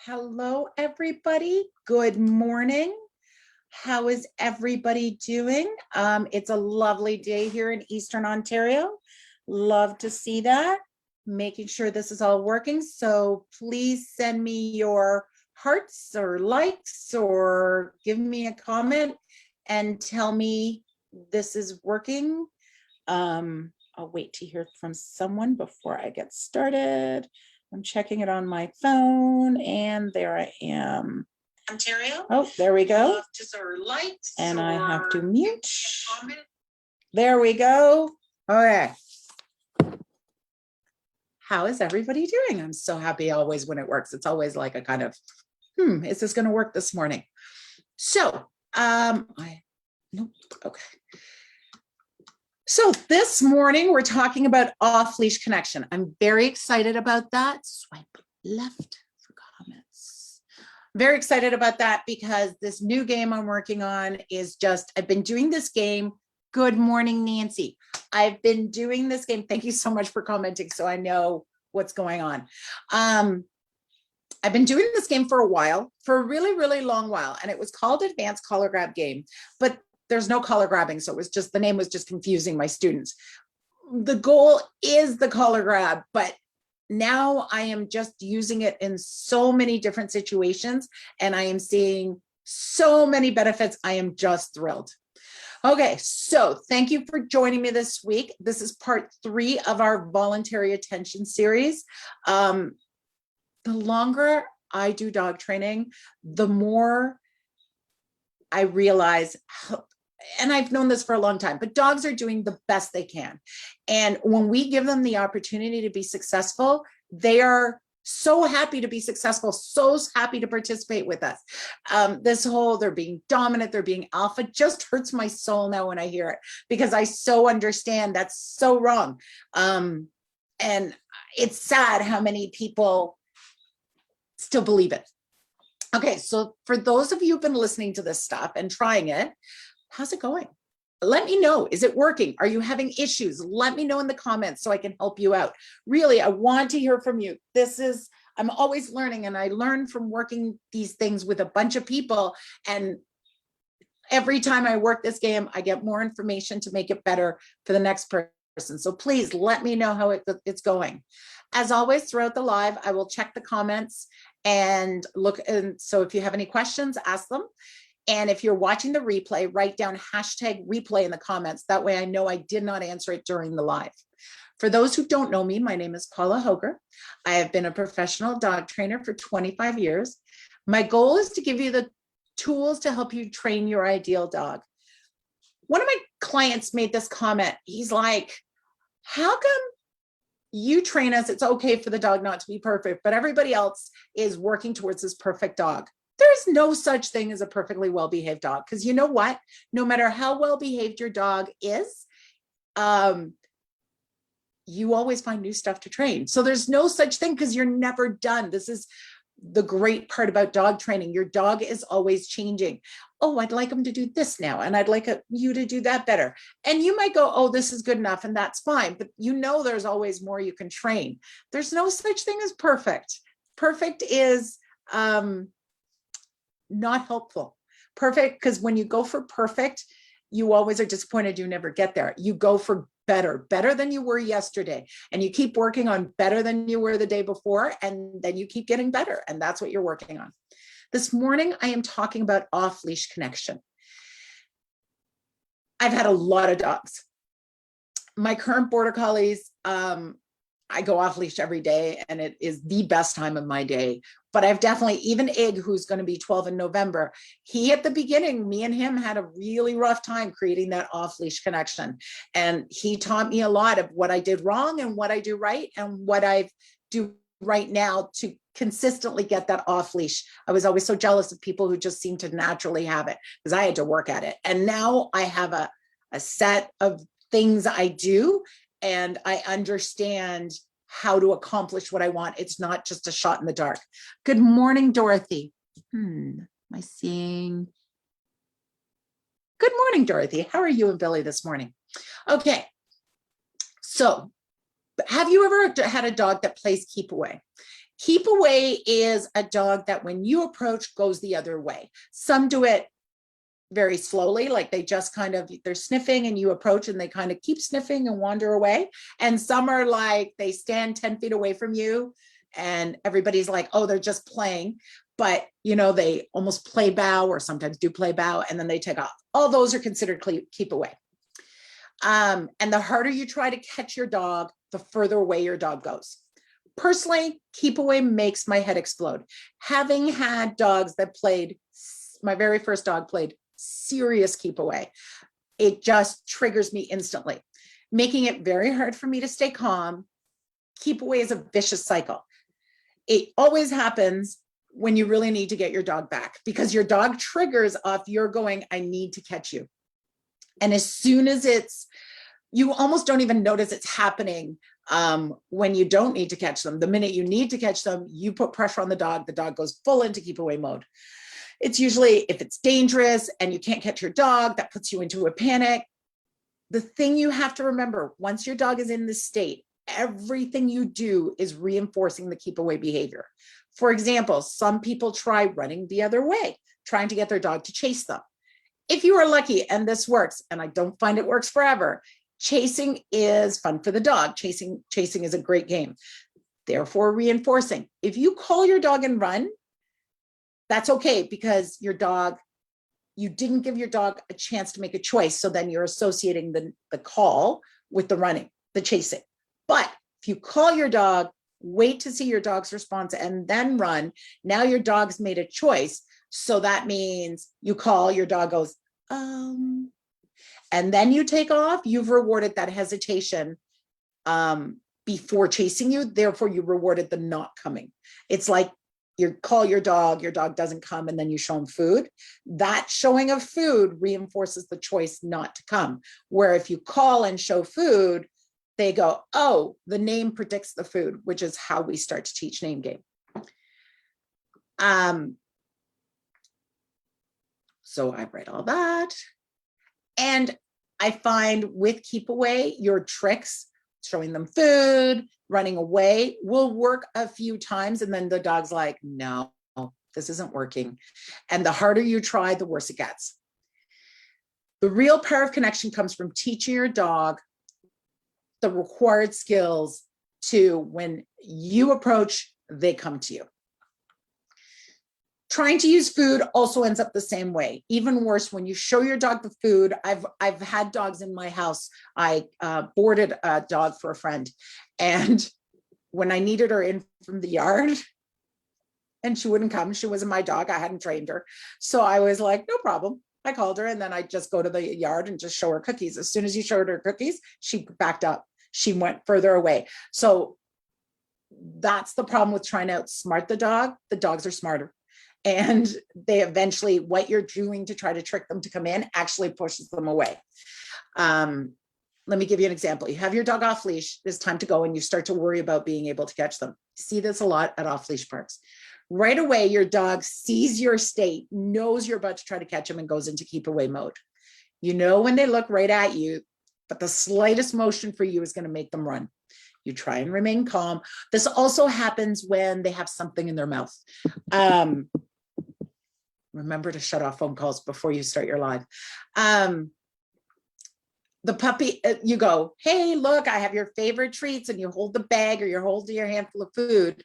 Hello, everybody. Good morning. How is everybody doing? It's a lovely day here in Eastern Ontario. Love to see that. Making sure this is all working. So please send me your hearts or likes or give me a comment and tell me this is working. I'll wait to hear from someone before I get started. I'm checking it on my phone and there I am. Ontario. Oh, there we go. And I have to mute. There we go. Okay. How is everybody doing? I'm so happy always when it works. It's always like a kind of, is this going to work this morning? So, nope. Okay. So this morning we're talking about off-leash connection. I'm very excited about that. Swipe left for comments. Very excited about that because this new game I'm working on is just, I've been doing this game. Good morning, Nancy. I've been doing this game. Thank you so much for commenting so I know what's going on. I've been doing this game for a while, for a really, really long while, and it was called Advanced Collar Grab Game, but there's no collar grabbing. So it was just, the name was just confusing my students. The goal is the collar grab, but now I am just using it in so many different situations and I am seeing so many benefits. I am just thrilled. Okay, so thank you for joining me this week. This is part 3 of our voluntary attention series. The longer I do dog training, the more I realize how, and I've known this for a long time, but dogs are doing the best they can. And when we give them the opportunity to be successful, they are so happy to be successful, so happy to participate with us. This whole, they're being dominant, they're being alpha, just hurts my soul now when I hear it, because I so understand that's so wrong. And it's sad how many people still believe it. Okay, so for those of you who've been listening to this stuff and trying it, how's it going? Let me know. Is it working? Are you having issues? Let me know in the comments so I can help you out. Really, I want to hear from you. I'm always learning, and I learn from working these things with a bunch of people. And every time I work this game, I get more information to make it better for the next person. So please let me know how it's going. As always, throughout the live, I will check the comments and look. And so if you have any questions, ask them. And if you're watching the replay, write down #replay in the comments. That way I know I did not answer it during the live. For those who don't know me, my name is Paula Hoger. I have been a professional dog trainer for 25 years. My goal is to give you the tools to help you train your ideal dog. One of my clients made this comment. He's like, how come you train us? It's okay for the dog not to be perfect, but everybody else is working towards this perfect dog. There's no such thing as a perfectly well-behaved dog, because you know what? No matter how well-behaved your dog is, you always find new stuff to train. So there's no such thing, because you're never done. This is the great part about dog training. Your dog is always changing. Oh, I'd like him to do this now, and I'd like you to do that better. And you might go, oh, this is good enough, and that's fine. But you know there's always more you can train. There's no such thing as perfect. Perfect is not helpful. Perfect, because when you go for perfect, you always are disappointed you never get there. You go for better than you were yesterday, and you keep working on better than you were the day before, and then you keep getting better, and that's what you're working on. This morning I am talking about off-leash connection. I've had a lot of dogs. My current border collies, I go off leash every day, and it is the best time of my day. But I've definitely, even Ig, who's going to be 12 in November, he at the beginning, me and him had a really rough time creating that off leash connection. And he taught me a lot of what I did wrong and what I do right and what I do right now to consistently get that off leash. I was always so jealous of people who just seem to naturally have it, because I had to work at it. And now I have a set of things I do, and I understand how to accomplish what I want. It's not just a shot in the dark. Good morning, Dorothy. Am I seeing? Good morning, Dorothy. How are you and Billy this morning? Okay, so have you ever had a dog that plays keep away? Keep away is a dog that when you approach goes the other way. Some do it very slowly, like they just kind of, they're sniffing and you approach and they kind of keep sniffing and wander away. And some are like, they stand 10 feet away from you and everybody's like, oh, they're just playing. But, you know, they almost play bow or sometimes do play bow and then they take off. All those are considered keep away. And the harder you try to catch your dog, the further away your dog goes. Personally, keep away makes my head explode. Having had dogs that played, my very first dog played serious keep away. It just triggers me instantly, making it very hard for me to stay calm. Keep away is a vicious cycle. It always happens when you really need to get your dog back because your dog triggers off you're going, I need to catch you. And as soon as you almost don't even notice it's happening when you don't need to catch them. The minute you need to catch them, you put pressure on the dog goes full into keep away mode. It's usually if it's dangerous and you can't catch your dog, that puts you into a panic. The thing you have to remember, once your dog is in this state, everything you do is reinforcing the keep away behavior. For example, some people try running the other way, trying to get their dog to chase them. If you are lucky and this works, and I don't find it works forever, chasing is fun for the dog. Chasing is a great game. Therefore, reinforcing. If you call your dog and run, that's okay because you didn't give your dog a chance to make a choice. So then you're associating the call with the running, the chasing. But if you call your dog, wait to see your dog's response and then run, now your dog's made a choice. So that means you call, your dog goes, and then you take off, you've rewarded that hesitation before chasing you. Therefore, you rewarded the not coming. It's like you call your dog doesn't come, and then you show them food. That showing of food reinforces the choice not to come. Where if you call and show food, they go, oh, the name predicts the food, which is how we start to teach name game. So I read all that. And I find with keep away, your tricks, showing them food, running away, will work a few times. And then the dog's like, no, this isn't working. And the harder you try, the worse it gets. The real power of connection comes from teaching your dog the required skills to when you approach, they come to you. Trying to use food also ends up the same way. Even worse, when you show your dog the food, I've had dogs in my house. I boarded a dog for a friend, and when I needed her in from the yard, and she wouldn't come, she wasn't my dog. I hadn't trained her, so I was like, no problem. I called her, and then I just go to the yard and just show her cookies. As soon as you showed her cookies, she backed up. She went further away. So that's the problem with trying to outsmart the dog. The dogs are smarter. And they eventually, what you're doing to try to trick them to come in actually pushes them away. Let me give you an example. You have your dog off leash, it's time to go, and you start to worry about being able to catch them. See this a lot at off leash parks. Right away, your dog sees your state, knows you're about to try to catch them, and goes into keep away mode. You know when they look right at you, but the slightest motion for you is going to make them run. You try and remain calm. This also happens when they have something in their mouth. Remember to shut off phone calls before you start your live. The puppy, you go, hey, look, I have your favorite treats, and you hold the bag or you're holding your handful of food.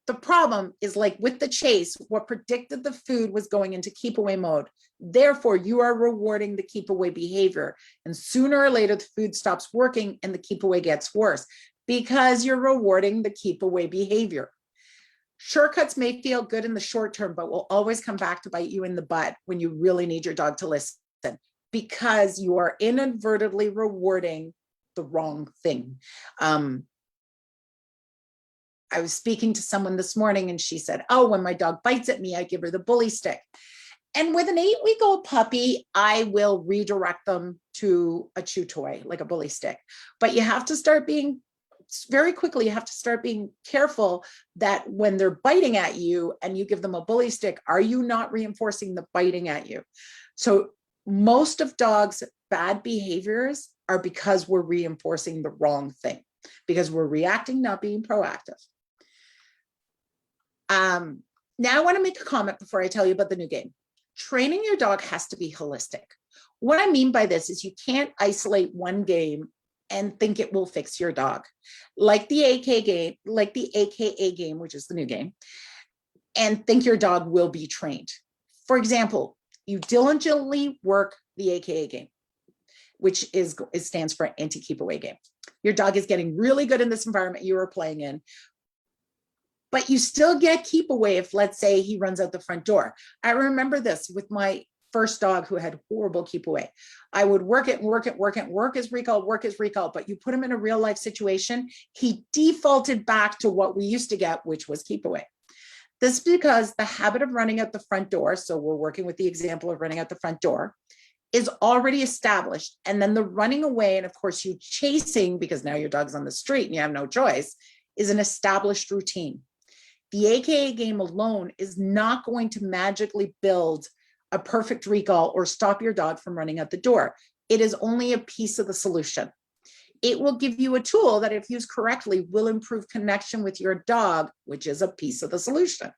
The problem is, like with the chase, what predicted the food was going into keep away mode. Therefore, you are rewarding the keep away behavior. And sooner or later, the food stops working and the keep away gets worse because you're rewarding the keep away behavior. Shortcuts may feel good in the short term, but will always come back to bite you in the butt when you really need your dog to listen, because you are inadvertently rewarding the wrong thing. I was speaking to someone this morning and she said, oh, when my dog bites at me, I give her the bully stick. And with an 8-week-old puppy, I will redirect them to a chew toy, like a bully stick. But you have to start being very quickly, you have to start being careful that when they're biting at you and you give them a bully stick, are you not reinforcing the biting at you? So most of dogs' bad behaviors are because we're reinforcing the wrong thing, because we're reacting, not being proactive. Now I want to make a comment before I tell you about the new game. Training your dog has to be holistic. What I mean by this is you can't isolate one game and think it will fix your dog. Like the AKA game, which is the new game, and think your dog will be trained. For example, you diligently work the AKA game, which stands for anti-keep-away game. Your dog is getting really good in this environment you are playing in, but you still get keep away if, let's say, he runs out the front door. I remember this with my first dog who had horrible keep away. I would work his recall, but you put him in a real life situation, he defaulted back to what we used to get, which was keep away. This is because the habit of running out the front door, so we're working with the example of running out the front door, is already established. And then the running away, and of course you chasing, because now your dog's on the street and you have no choice, is an established routine. The AKA game alone is not going to magically build a perfect recall or stop your dog from running out the door. It is only a piece of the solution. It will give you a tool that, if used correctly, will improve connection with your dog, which is a piece of the solution.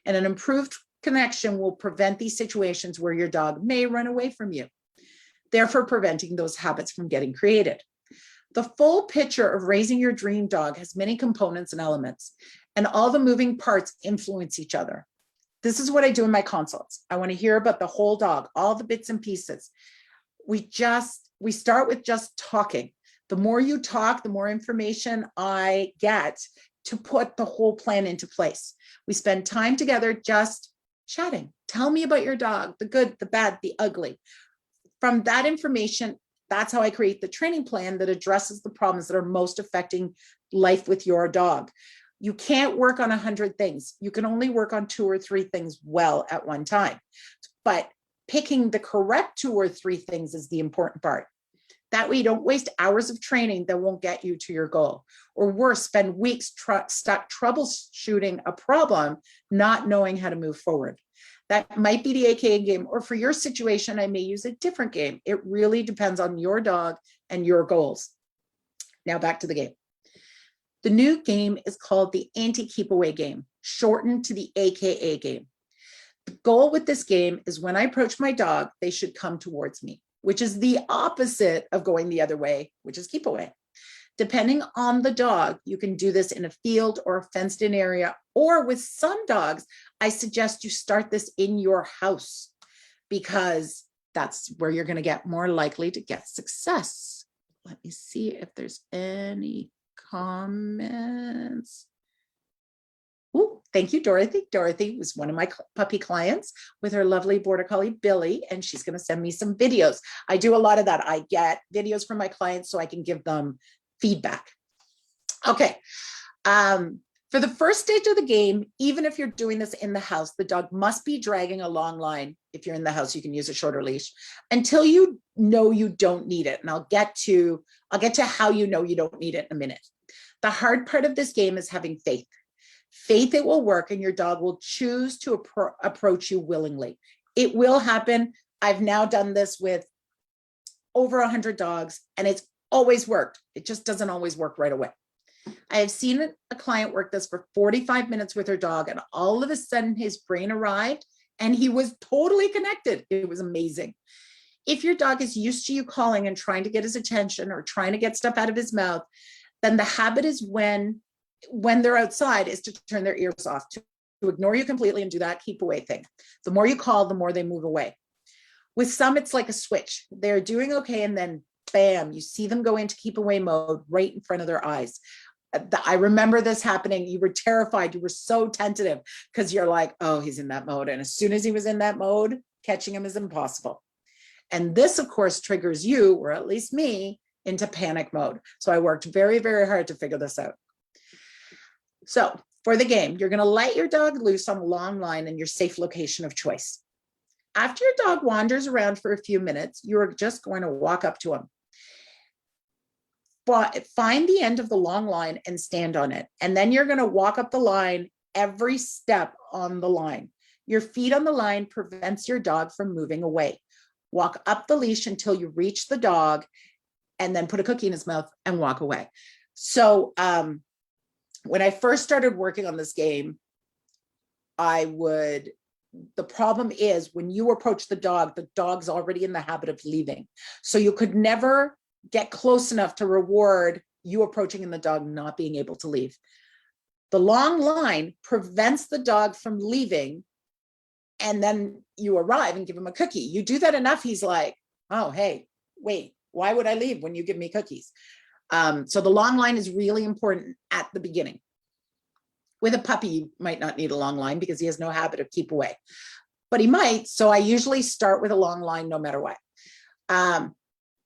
And an improved connection will prevent these situations where your dog may run away from you, therefore preventing those habits from getting created. The full picture of raising your dream dog has many components and elements, and all the moving parts influence each other. This is what I do in my consults. I want to hear about the whole dog, all the bits and pieces. We start with just talking. The more you talk, the more information I get to put the whole plan into place. We spend time together just chatting. Tell me about your dog, the good, the bad, the ugly. From that information, that's how I create the training plan that addresses the problems that are most affecting life with your dog. You can't work on 100 things. You can only work on 2 or 3 things well at one time. But picking the correct 2 or 3 things is the important part. That way you don't waste hours of training that won't get you to your goal. Or worse, spend weeks stuck troubleshooting a problem, not knowing how to move forward. That might be the AKA game, or for your situation, I may use a different game. It really depends on your dog and your goals. Now back to the game. The new game is called the anti-keep-away game, shortened to the AKA game. The goal with this game is when I approach my dog, they should come towards me, which is the opposite of going the other way, which is keep away. Depending on the dog, you can do this in a field or a fenced-in area, or with some dogs, I suggest you start this in your house because that's where you're going to get more likely to get success. Let me see if there's any comments. Oh, thank you, Dorothy. Dorothy was one of my puppy clients with her lovely border collie, Billy, and she's going to send me some videos. I do a lot of that. I get videos from my clients so I can give them feedback. Okay. For the first stage of the game, even if you're doing this in the house, the dog must be dragging a long line. If you're in the house, you can use a shorter leash until you know you don't need it. And I'll get to how you know you don't need it in a minute. The hard part of this game is having faith. Faith it will work and your dog will choose to approach you willingly. It will happen. I've now done this with over 100 dogs and it's always worked. It just doesn't always work right away. I have seen a client work this for 45 minutes with her dog and all of a sudden his brain arrived and he was totally connected. It was amazing. If your dog is used to you calling and trying to get his attention or trying to get stuff out of his mouth, then the habit is when they're outside is to turn their ears off, to ignore you completely and do that keep away thing. The more you call, the more they move away. With some, it's like a switch. They're doing okay and then bam, you see them go into keep away mode right in front of their eyes. I remember this happening. You were terrified. You were so tentative because you're like, oh, he's in that mode. And as soon as he was in that mode, catching him is impossible. And this, of course, triggers you, or at least me, into panic mode. So I worked very, very hard to figure this out. So for the game, you're going to let your dog loose on a long line in your safe location of choice. After your dog wanders around for a few minutes, you're just going to walk up to him. But find the end of the long line and stand on it. And then you're going to walk up the line every step on the line. Your feet on the line prevents your dog from moving away. Walk up the leash until you reach the dog and then put a cookie in his mouth and walk away. So when I first started working on this game, the problem is when you approach the dog's already in the habit of leaving. So you could never get close enough to reward you approaching and the dog not being able to leave. The long line prevents the dog from leaving, and then you arrive and give him a cookie. You do that enough, he's like, oh, hey, wait, why would I leave when you give me cookies? So the long line is really important at the beginning. With a puppy, you might not need a long line because he has no habit of keep away, but he might. So I usually start with a long line no matter what.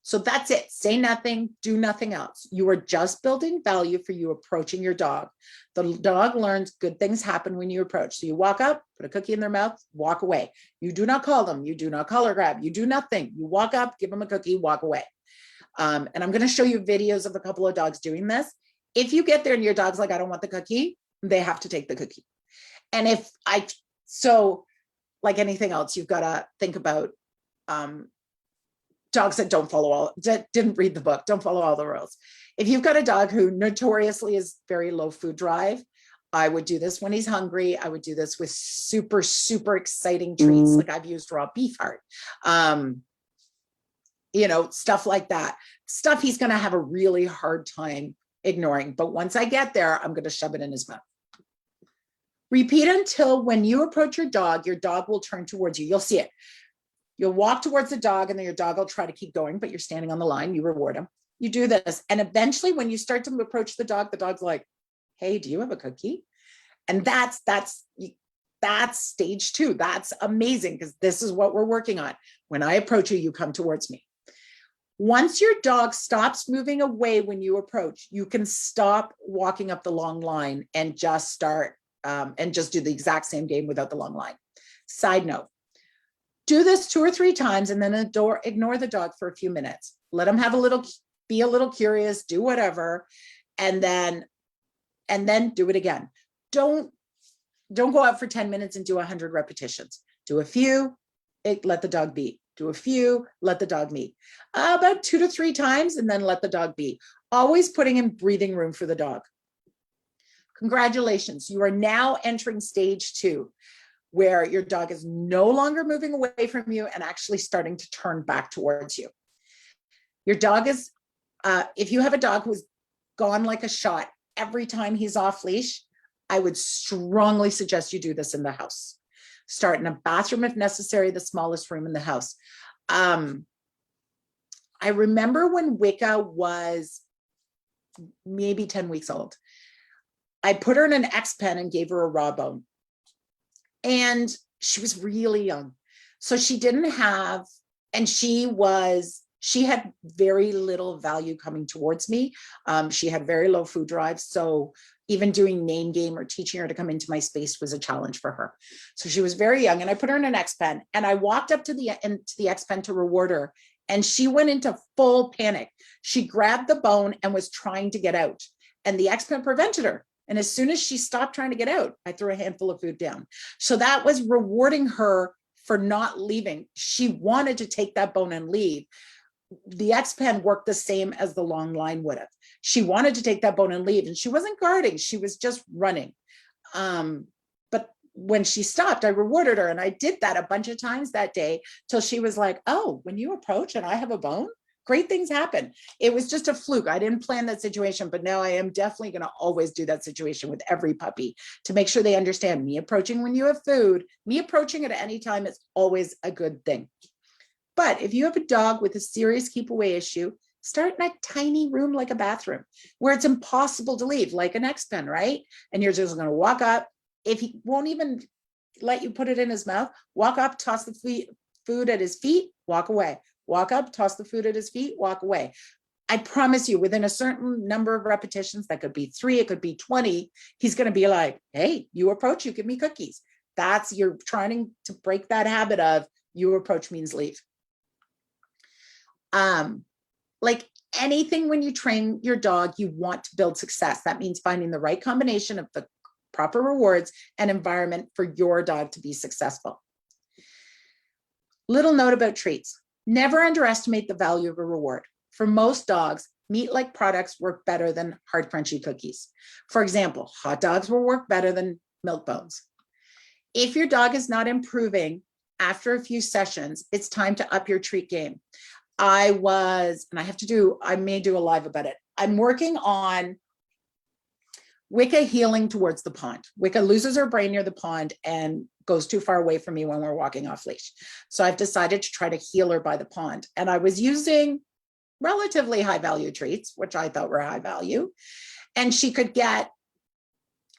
So that's it. Say nothing, do nothing else. You are just building value for you approaching your dog. The dog learns good things happen when you approach. So you walk up, put a cookie in their mouth, walk away. You do not call them. You do not collar grab. You do nothing. You walk up, give them a cookie, walk away. And I'm going to show you videos of a couple of dogs doing this. If you get there and your dog's like, I don't want the cookie, they have to take the cookie. And so like anything else, you've got to think about, dogs that didn't read the book, don't follow all the rules. If you've got a dog who notoriously is very low food drive, I would do this when he's hungry. I would do this with super, super exciting treats. Like I've used raw beef heart, stuff like that. Stuff he's going to have a really hard time ignoring. But once I get there, I'm going to shove it in his mouth. Repeat until when you approach your dog will turn towards you. You'll see it. You'll walk towards the dog and then your dog will try to keep going, but you're standing on the line, you reward him. You do this. And eventually when you start to approach the dog's like, hey, do you have a cookie? And that's stage 2. That's amazing because this is what we're working on. When I approach you, you come towards me. Once your dog stops moving away when you approach, you can stop walking up the long line and just start and just do the exact same game without the long line. Side note. Do this 2 or 3 times and then ignore the dog for a few minutes. Let him be a little curious, do whatever, and then do it again. Don't go out for 10 minutes and do 100 repetitions. Do a few, let the dog be. Do a few, let the dog be. About 2 to 3 times and then let the dog be. Always putting in breathing room for the dog. Congratulations, you are now entering stage 2. Where your dog is no longer moving away from you and actually starting to turn back towards you. Your dog is, if you have a dog who's gone like a shot every time he's off leash, I would strongly suggest you do this in the house. Start in a bathroom if necessary, the smallest room in the house. I remember when Wicca was maybe 10 weeks old, I put her in an X-Pen and gave her a raw bone. And she was really young. So she didn't have, and she had very little value coming towards me. She had very low food drive. So even doing name game or teaching her to come into my space was a challenge for her. So she was very young and I put her in an X-Pen and I walked up to the X-Pen to reward her. And she went into full panic. She grabbed the bone and was trying to get out and the X-Pen prevented her. And as soon as she stopped trying to get out, I threw a handful of food down. So that was rewarding her for not leaving. She wanted to take that bone and leave. The X-Pen worked the same as the long line would have. She wanted to take that bone and leave, and she wasn't guarding. She was just running. But when she stopped, I rewarded her. And I did that a bunch of times that day till she was like, oh, when you approach and I have a bone, great things happen. It was just a fluke. I didn't plan that situation, but now I am definitely going to always do that situation with every puppy to make sure they understand me approaching when you have food, me approaching at any time is always a good thing. But if you have a dog with a serious keep away issue, start in a tiny room like a bathroom where it's impossible to leave, like an X-Pen, right? And you're just going to walk up. If he won't even let you put it in his mouth, walk up, toss the food at his feet, walk away. Walk up, toss the food at his feet, walk away. I promise you, within a certain number of repetitions, that could be 3, it could be 20, he's going to be like, hey, you approach, you give me cookies. You're trying to break that habit of you approach means leave. Like anything, when you train your dog, you want to build success. That means finding the right combination of the proper rewards and environment for your dog to be successful. Little note about treats. Never underestimate the value of a reward. For most dogs, meat-like products work better than hard, crunchy cookies. For example, hot dogs will work better than milk bones. If your dog is not improving after a few sessions, it's time to up your treat game. I may do a live about it. I'm working on Wicca healing towards the pond. Wicca loses her brain near the pond and goes too far away from me when we're walking off leash. So I've decided to try to heal her by the pond. And I was using relatively high value treats, which I thought were high value. And she could get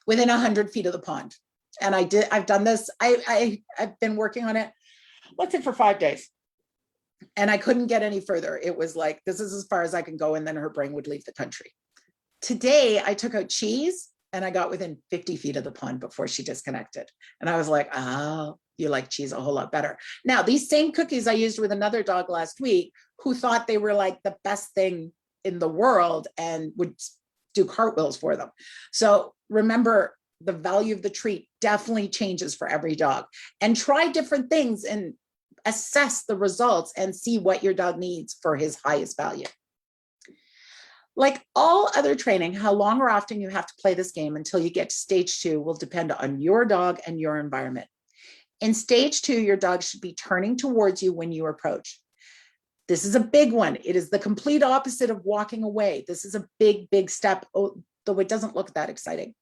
within 100 feet of the pond. And I've done this. I've been working on it, let's say for 5 days. And I couldn't get any further. It was like, this is as far as I can go. And then her brain would leave the country. Today, I took out cheese and I got within 50 feet of the pond before she disconnected. And I was like, oh, you like cheese a whole lot better. Now, these same cookies I used with another dog last week who thought they were like the best thing in the world and would do cartwheels for them. So remember, the value of the treat definitely changes for every dog. And try different things and assess the results and see what your dog needs for his highest value. Like all other training, how long or often you have to play this game until you get to stage 2 will depend on your dog and your environment. In stage 2, your dog should be turning towards you when you approach. This is a big one. It is the complete opposite of walking away. This is a big, big step, though it doesn't look that exciting.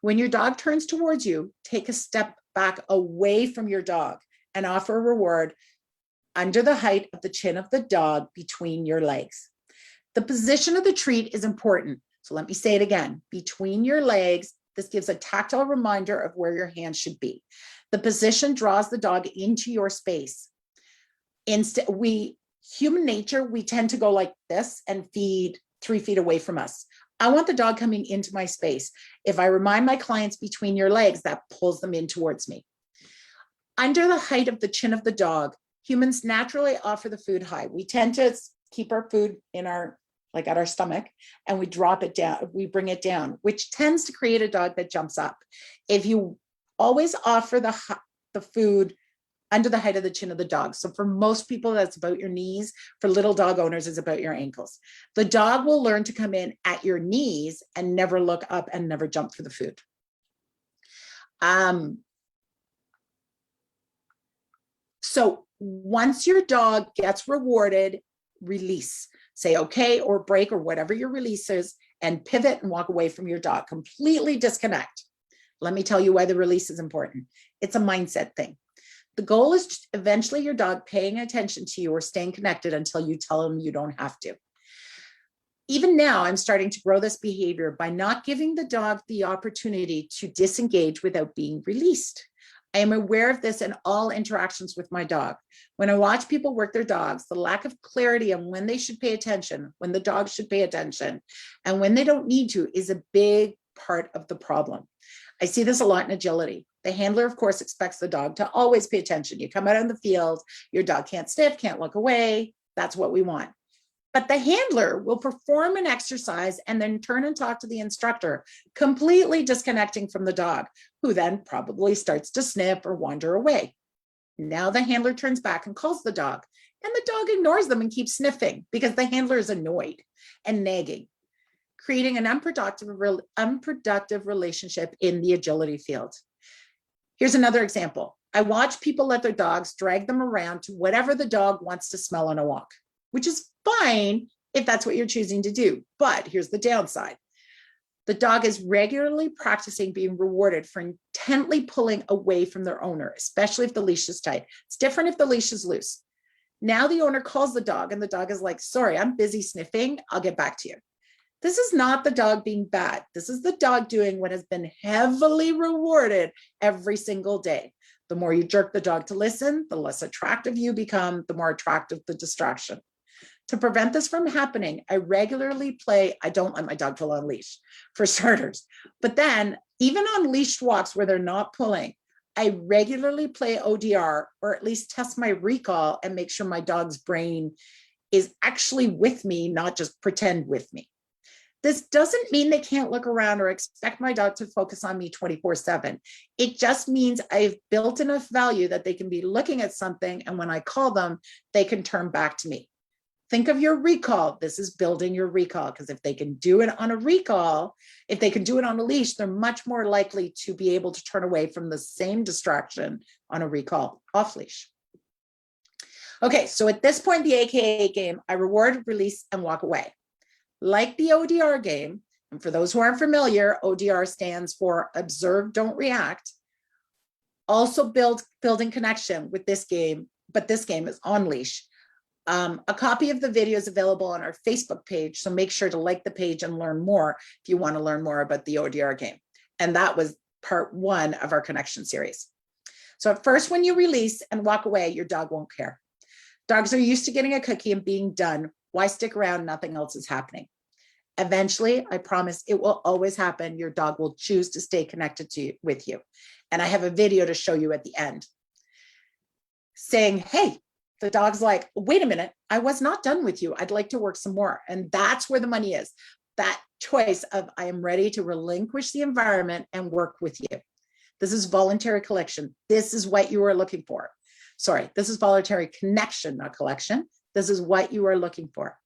When your dog turns towards you, take a step back away from your dog and offer a reward under the height of the chin of the dog between your legs. The position of the treat is important. So let me say it again, between your legs. This gives a tactile reminder of where your hands should be. The position draws the dog into your space. Instead, human nature, we tend to go like this and feed 3 feet away from us. I want the dog coming into my space. If I remind my clients between your legs, that pulls them in towards me. Under the height of the chin of the dog, humans naturally offer the food high. We tend to keep our food in at our stomach, and we drop it down, we bring it down, which tends to create a dog that jumps up. If you always offer the food under the height of the chin of the dog. So for most people, that's about your knees. For little dog owners, it's about your ankles. The dog will learn to come in at your knees and never look up and never jump for the food. So once your dog gets rewarded, release. Say okay or break or whatever your release is, and pivot and walk away from your dog. Completely disconnect. Let me tell you why the release is important. It's a mindset thing. The goal is eventually your dog paying attention to you or staying connected until you tell them you don't have to. Even now, I'm starting to grow this behavior by not giving the dog the opportunity to disengage without being released. I am aware of this in all interactions with my dog. When I watch people work their dogs, the lack of clarity on when they should pay attention, when the dog should pay attention, and when they don't need to is a big part of the problem. I see this a lot in agility. The handler, of course, expects the dog to always pay attention. You come out in the field, your dog can't sniff, can't look away. That's what we want. But the handler will perform an exercise and then turn and talk to the instructor, completely disconnecting from the dog, who then probably starts to sniff or wander away. Now the handler turns back and calls the dog, and the dog ignores them and keeps sniffing because the handler is annoyed and nagging, creating an unproductive relationship in the agility field. Here's another example. I watch people let their dogs drag them around to whatever the dog wants to smell on a walk, which is fine if that's what you're choosing to do. But here's the downside. The dog is regularly practicing being rewarded for intently pulling away from their owner, especially if the leash is tight. It's different if the leash is loose. Now the owner calls the dog and the dog is like, sorry, I'm busy sniffing. I'll get back to you. This is not the dog being bad. This is the dog doing what has been heavily rewarded every single day. The more you jerk the dog to listen, the less attractive you become, the more attractive the distraction. To prevent this from happening, I regularly I don't let my dog pull on leash, for starters. But then, even on leashed walks where they're not pulling, I regularly play ODR, or at least test my recall and make sure my dog's brain is actually with me, not just pretend with me. This doesn't mean they can't look around or expect my dog to focus on me 24/7. It just means I've built enough value that they can be looking at something, and when I call them, they can turn back to me. Think of your recall. This is building your recall, because if they can do it on a recall, if they can do it on a leash, they're much more likely to be able to turn away from the same distraction on a recall off leash. Okay, so at this point, the AKA game, I reward, release, and walk away. Like the ODR game, and for those who aren't familiar, ODR stands for observe, don't react. Also building connection with this game, but this game is on leash. A copy of the video is available on our Facebook page, so make sure to like the page and learn more if you want to learn more about the ODR game. And that was part 1 of our connection series. So at first, when you release and walk away, your dog won't care. Dogs are used to getting a cookie and being done. Why stick around? Nothing else is happening. Eventually, I promise it will always happen. Your dog will choose to stay connected with you. And I have a video to show you at the end saying, hey, the dog's like, wait a minute, I was not done with you. I'd like to work some more. And that's where the money is. That choice of I am ready to relinquish the environment and work with you. This is voluntary collection. This is what you are looking for. Sorry, this is voluntary connection, not collection. This is what you are looking for.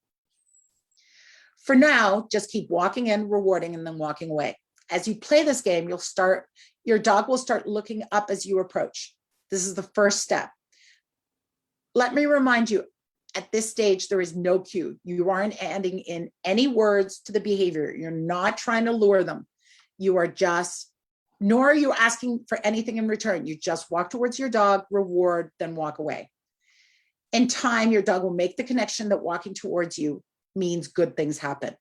For now, just keep walking in, rewarding, and then walking away. As you play this game, your dog will start looking up as you approach. This is the first step. Let me remind you, at this stage, there is no cue. You aren't adding in any words to the behavior. You're not trying to lure them. You are just, nor are you asking for anything in return. You just walk towards your dog, reward, then walk away. In time, your dog will make the connection that walking towards you means good things happen.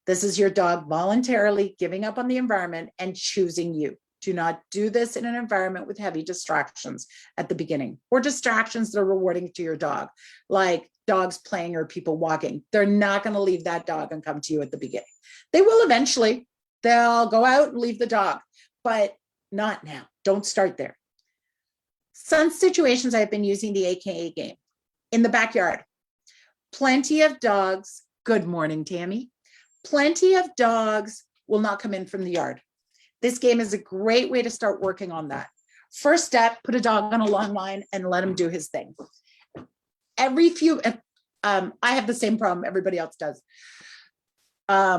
This is your dog voluntarily giving up on the environment and choosing you. Do not do this in an environment with heavy distractions at the beginning, or distractions that are rewarding to your dog, like dogs playing or people walking. They're not going to leave that dog and come to you at the beginning. They will eventually. They'll go out and leave the dog, but not now. Don't start there. Some situations I've been using the AKA game in the backyard. Plenty of dogs. Good morning, Tammy. Plenty of dogs will not come in from the yard. This game is a great way to start working on that. First step, put a dog on a long line and let him do his thing. I have the same problem everybody else does. I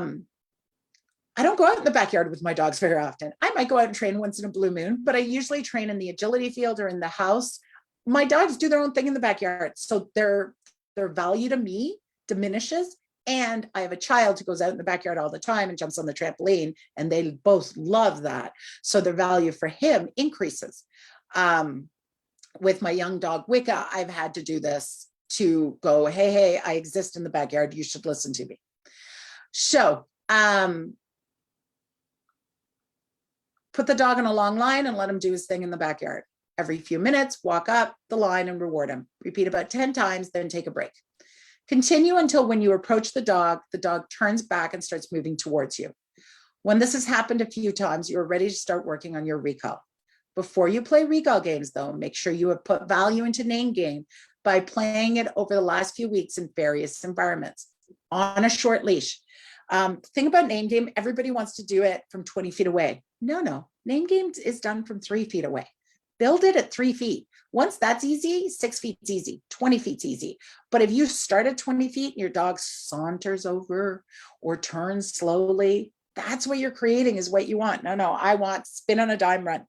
don't go out in the backyard with my dogs very often. I might go out and train once in a blue moon, but I usually train in the agility field or in the house. My dogs do their own thing in the backyard. So their value to me diminishes. And I have a child who goes out in the backyard all the time and jumps on the trampoline, and they both love that. So the value for him increases. With my young dog, Wicca, I've had to do this to go, hey, I exist in the backyard. You should listen to me. So put the dog on a long line and let him do his thing in the backyard. Every few minutes, walk up the line and reward him. Repeat about 10 times, then take a break. Continue until when you approach the dog turns back and starts moving towards you. When this has happened a few times, you're ready to start working on your recall. Before you play recall games, though, make sure you have put value into name game by playing it over the last few weeks in various environments on a short leash. Thing about name game, everybody wants to do it from 20 feet away. No, name game is done from 3 feet away. Build it at 3 feet. Once that's easy, 6 feet's easy, 20 feet's easy. But if you start at 20 feet and your dog saunters over or turns slowly, that's what you're creating is what you want. No, I want spin on a dime run.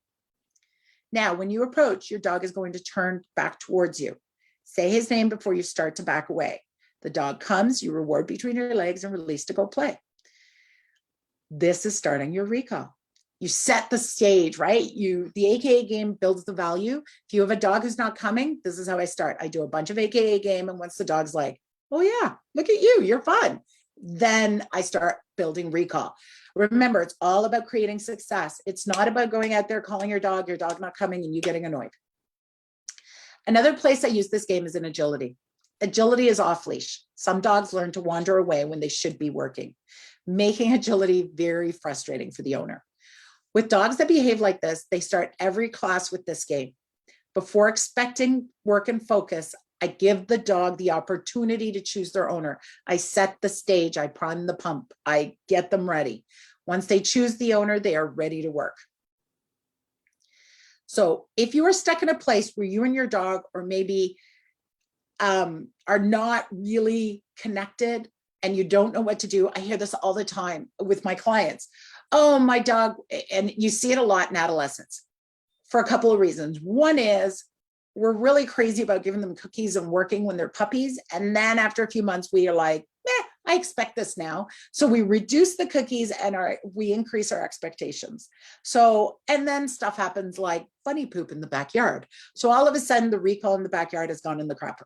Now, when you approach, your dog is going to turn back towards you. Say his name before you start to back away. The dog comes, you reward between your legs and release to go play. This is starting your recall. You set the stage, right? The AKA game builds the value. If you have a dog who's not coming, this is how I start. I do a bunch of AKA game, and once the dog's like, oh yeah, look at you, you're fun, then I start building recall. Remember, it's all about creating success. It's not about going out there calling your dog not coming, and you getting annoyed. Another place I use this game is in agility. Agility is off leash. Some dogs learn to wander away when they should be working, making agility very frustrating for the owner. With dogs that behave like this, they start every class with this game. Before expecting work and focus, I give the dog the opportunity to choose their owner. I set the stage, I prime the pump, I get them ready. Once they choose the owner, they are ready to work. So if you are stuck in a place where you and your dog, or maybe are not really connected and you don't know what to do. I hear this all the time with my clients. Oh, my dog, and you see it a lot in adolescence for a couple of reasons. One is we're really crazy about giving them cookies and working when they're puppies. And then after a few months, we are like, I expect this now. So we reduce the cookies and we increase our expectations. So, and then stuff happens like bunny poop in the backyard. So all of a sudden the recall in the backyard has gone in the crapper.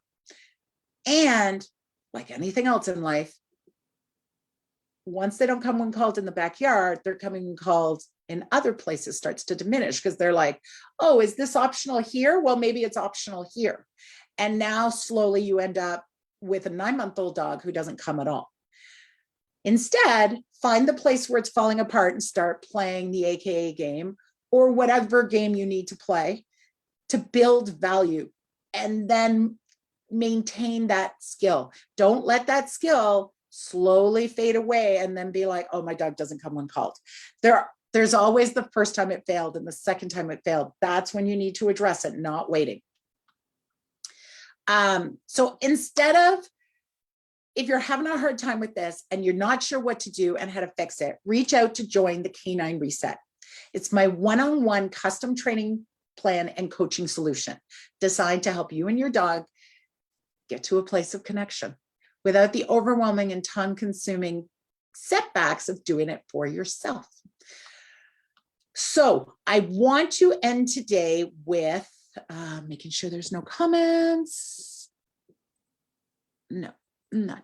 And like anything else in life, once they don't come when called in the backyard, they're coming when called in other places starts to diminish because they're like, oh, is this optional here? Well, maybe it's optional here. And now slowly you end up with a 9-month-old dog who doesn't come at all. Instead, find the place where it's falling apart and start playing the AKA game or whatever game you need to play to build value and then maintain that skill. Don't let that skill slowly fade away and then be like, oh, my dog doesn't come when called. There's always the first time it failed and the second time it failed. That's when you need to address it, not waiting. So instead of, if you're having a hard time with this and you're not sure what to do and how to fix it, reach out to join the Canine Reset. It's my one-on-one custom training plan and coaching solution designed to help you and your dog get to a place of connection without the overwhelming and time-consuming setbacks of doing it for yourself. So I want to end today with making sure there's no comments. No, none.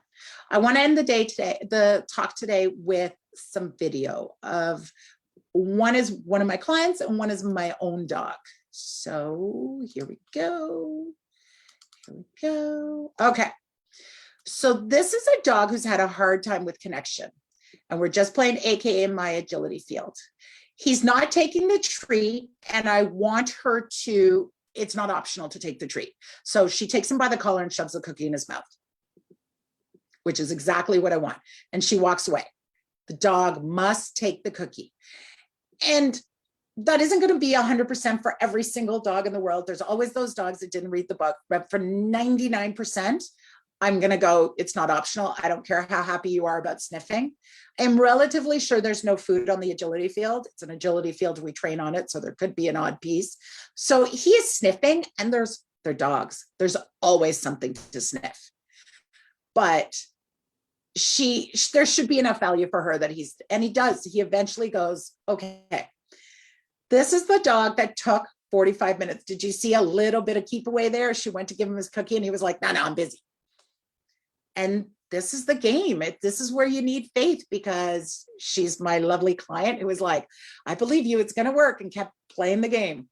I want to end the talk today with some video of one is one of my clients and one is my own dog. So here we go. Here we go. Okay. So this is a dog who's had a hard time with connection. And we're just playing AKA my agility field. He's not taking the treat and I want her to, it's not optional to take the treat. So she takes him by the collar and shoves the cookie in his mouth, which is exactly what I want. And she walks away. The dog must take the cookie. And that isn't going to be 100% for every single dog in the world. There's always those dogs that didn't read the book, but for 99%, I'm going to go, it's not optional. I don't care how happy you are about sniffing. I'm relatively sure there's no food on the agility field. It's an agility field. We train on it. So there could be an odd piece. So he is sniffing and they're dogs. There's always something to sniff. But there should be enough value for her that he does. He eventually goes, okay, this is the dog that took 45 minutes. Did you see a little bit of keep away there? She went to give him his cookie and he was like, no, I'm busy. And this is the game. This is where you need faith because she's my lovely client who was like, I believe you, it's going to work, and kept playing the game.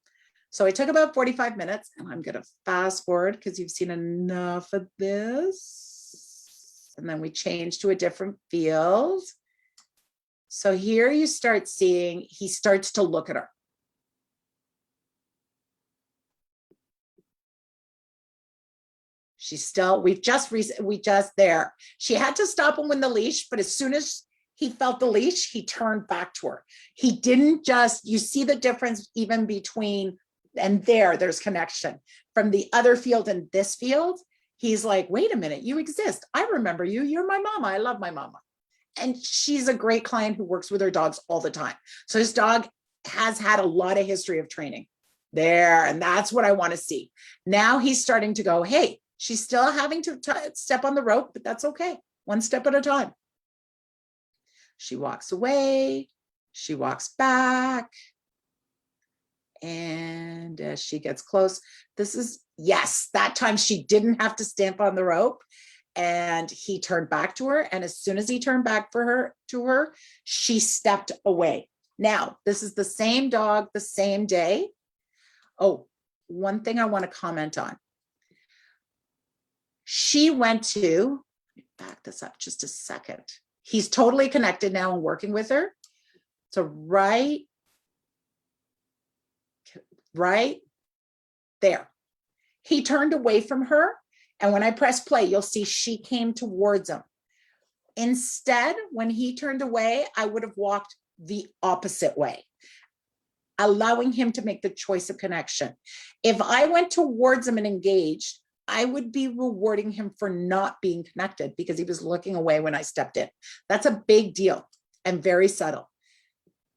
So it took about 45 minutes and I'm going to fast forward because you've seen enough of this. And then we change to a different field. So here you start seeing, he starts to look at her. She's still, we just there. She had to stop him with the leash, but as soon as he felt the leash, he turned back to her. He didn't just, you see the difference even between, and there's connection. From the other field and this field, he's like, wait a minute, you exist. I remember you. You're my mama. I love my mama. And she's a great client who works with her dogs all the time. So his dog has had a lot of history of training there. And that's what I want to see. Now he's starting to go, hey, she's still having to step on the rope, but that's okay. One step at a time. She walks away. She walks back. And as she gets close, yes, that time she didn't have to stamp on the rope. And he turned back to her. And as soon as he turned back to her, she stepped away. Now, this is the same dog, the same day. Oh, one thing I want to comment on. She went to, let me back this up just a second. He's totally connected now and working with her. So right there. He turned away from her. And when I press play, you'll see she came towards him. Instead, when he turned away, I would have walked the opposite way, allowing him to make the choice of connection. If I went towards him and engaged, I would be rewarding him for not being connected because he was looking away when I stepped in. That's a big deal and very subtle.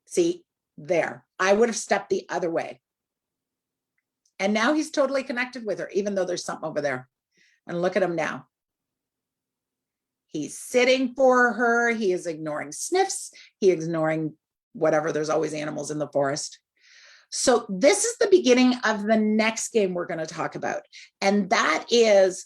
See, there, I would have stepped the other way. And now he's totally connected with her, even though there's something over there. And look at him now. He's sitting for her. He is ignoring sniffs. He is ignoring whatever. There's always animals in the forest. So this is the beginning of the next game we're going to talk about. And that is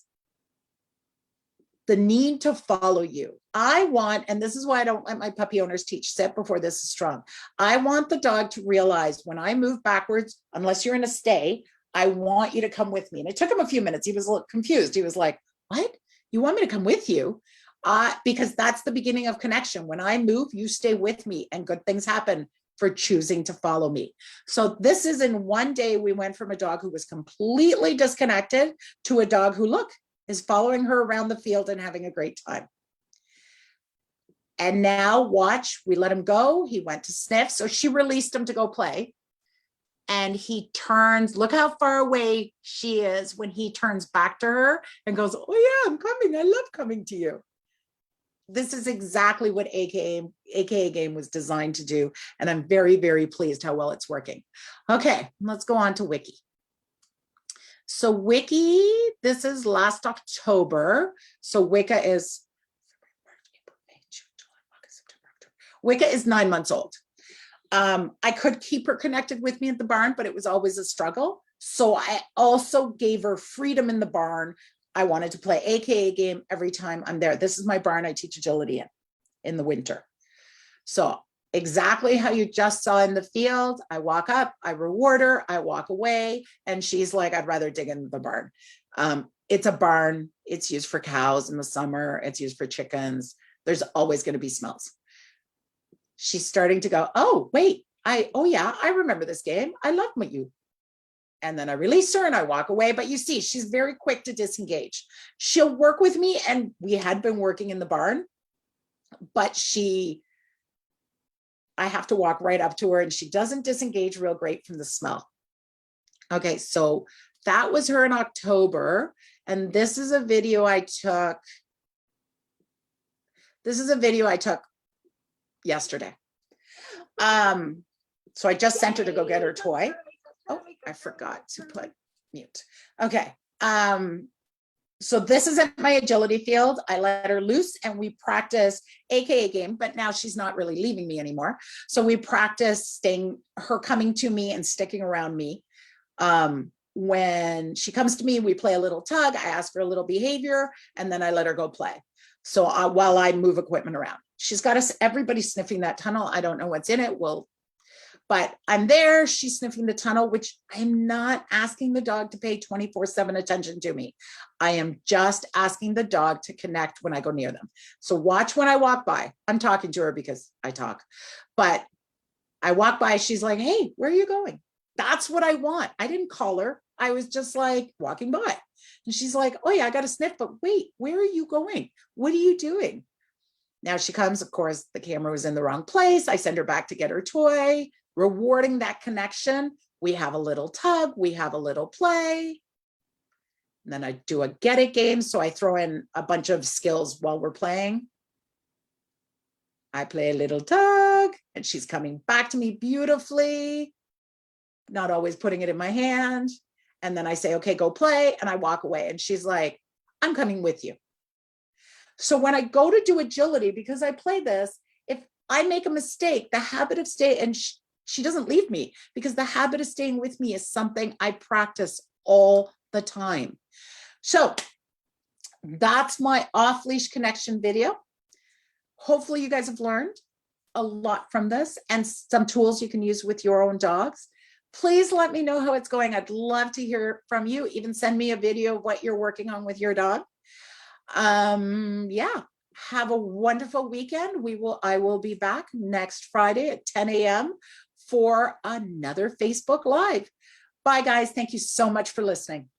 the need to follow you. I want, and this is why I don't let my puppy owners teach sit before this is strong. I want the dog to realize when I move backwards, unless you're in a stay, I want you to come with me. And it took him a few minutes. He was a little confused. He was like, what? You want me to come with you? Because that's the beginning of connection. When I move, you stay with me and good things happen for choosing to follow me. So this is in one day, we went from a dog who was completely disconnected to a dog who, look, is following her around the field and having a great time. And now watch, we let him go. He went to sniff. So she released him to go play. And he turns, look how far away she is when he turns back to her and goes, oh yeah, I'm coming. I love coming to you. This is exactly what AKA game was designed to do. And I'm very, very pleased how well it's working. Okay, let's go on to Wiki. So Wiki, this is last October. So Wicca is 9 months old. I could keep her connected with me at the barn, but it was always a struggle. So I also gave her freedom in the barn. I wanted to play AKA game every time I'm there. This is my barn I teach agility in the winter. So exactly how you just saw in the field, I walk up, I reward her, I walk away, and she's like, I'd rather dig in the barn. It's a barn. It's used for cows in the summer. It's used for chickens. There's always going to be smells. She's starting to go, oh, wait, oh yeah, I remember this game. I love what you. And then I release her and I walk away. But you see, she's very quick to disengage. She'll work with me. And we had been working in the barn, but I have to walk right up to her and she doesn't disengage real great from the smell. Okay, so that was her in October. And this is a video I took. This is a video I took yesterday. So I just sent her to go get her toy. Oh, I forgot to put mute. Okay. So this is at my agility field. I let her loose and we practice AKA game, but now she's not really leaving me anymore. So we practice her coming to me and sticking around me. When she comes to me, we play a little tug. I ask her a little behavior and then I let her go play. So while I move equipment around, she's got everybody sniffing that tunnel. I don't know what's in it. But I'm there, she's sniffing the tunnel, which I'm not asking the dog to pay 24/7 attention to me. I am just asking the dog to connect when I go near them. So watch when I walk by. I'm talking to her because I talk, but I walk by, she's like, hey, where are you going? That's what I want. I didn't call her. I was just like walking by. And she's like, oh yeah, I got to sniff, but wait, where are you going? What are you doing? Now she comes, of course, the camera was in the wrong place. I send her back to get her toy, rewarding that connection. We have a little tug, we have a little play. And then I do a get it game. So I throw in a bunch of skills while we're playing. I play a little tug and she's coming back to me beautifully, not always putting it in my hand. And then I say, okay, go play. And I walk away. And she's like, I'm coming with you. So when I go to do agility, because I play this, if I make a mistake, the habit of staying, and she doesn't leave me because the habit of staying with me is something I practice all the time. So that's my off-leash connection video. Hopefully you guys have learned a lot from this and some tools you can use with your own dogs. Please let me know how it's going. I'd love to hear from you. Even send me a video of what you're working on with your dog. Yeah, have a wonderful weekend. I will be back next Friday at 10 a.m. for another Facebook Live. Bye, guys. Thank you so much for listening.